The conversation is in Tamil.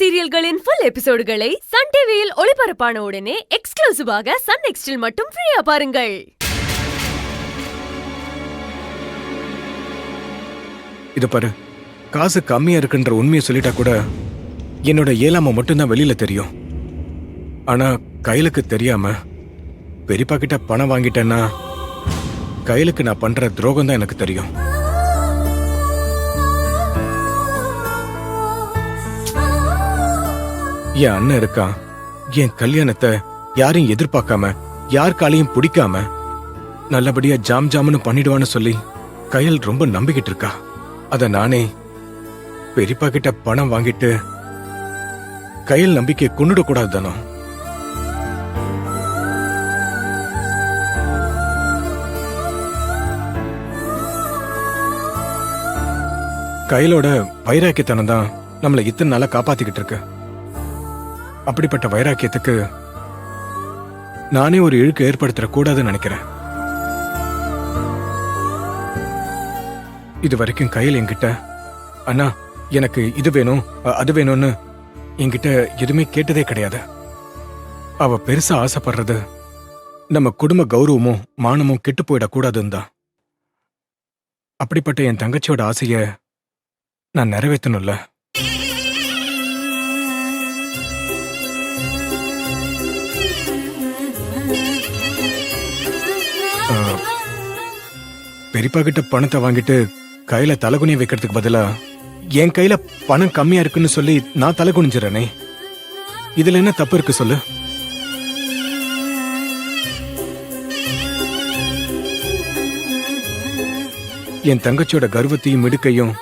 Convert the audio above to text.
சீரியல்களின் ஃபுல் எபிசோடுகளை சன் டிவியில் ஒளிபரப்பான உடனே எக்ஸ்க்ளூசிவாக சன் நெக்ஸ்டில் மட்டும் ஃப்ரீயா பாருங்கள். இது பாரு, காசு கம்மியா இருக்குன்ற உண்மையை சொல்லிட்டா கூட என்னோட இயலாம மட்டும்தான் வெளியில தெரியும். ஆனா கையிலுக்கு தெரியாம பெரியப்பா கிட்ட பணம் வாங்கிட்டேன்னா கையிலுக்கு நான் பண்ற துரோகம் தான் எனக்கு தெரியும். என் அண்ணன் இருக்கான். என் கல்யாணத்தை யாரையும் எதிர்பார்க்காம யார் காலையும் பிடிக்காம நல்லபடியா ஜாம் ஜாமுன்னு பண்ணிடுவான்னு சொல்லி கையில் ரொம்ப நம்பிக்கிட்டு இருக்கா. அத நானே பெரியப்பா கிட்ட பணம் வாங்கிட்டு கையில் நம்பிக்கை கொண்டுட கூடாது தானோ. கையிலோட வைராக்கியத்தனம் தான் நம்மளை இத்தனை நாளா காப்பாத்திக்கிட்டு இருக்கு. அப்படிப்பட்ட வைராக்கியத்துக்கு நானே ஒரு இழுக்கு ஏற்படுத்த கூடாதுன்னு நினைக்கிறேன். இது வரைக்கும் கையில் என்கிட்ட அண்ணா எனக்கு இது வேணும் அது வேணும்னு என்கிட்ட எதுவுமே கேட்டதே கிடையாது. அவ பெருசா ஆசைப்படுறது நம்ம குடும்ப கௌரவமும் மானமும் கெட்டு போயிடக்கூடாதுன்னு தான். அப்படிப்பட்ட என் தங்கச்சியோட ஆசைய நான் நிறைவேற்றணும்ல. பெரியப்பா கிட்ட பணத்தை வாங்கிட்டு கையில தலைகுனிய வைக்கிறதுக்கு பதிலா என் கையில பணம் கம்மியா இருக்குன்னு சொல்லி நான் தலை குனிஞ்சிடறேனே, இதுல என்ன தப்பு இருக்கு சொல்லு? என் தங்கச்சியோட கர்வத்தையும் மிடுக்கையும்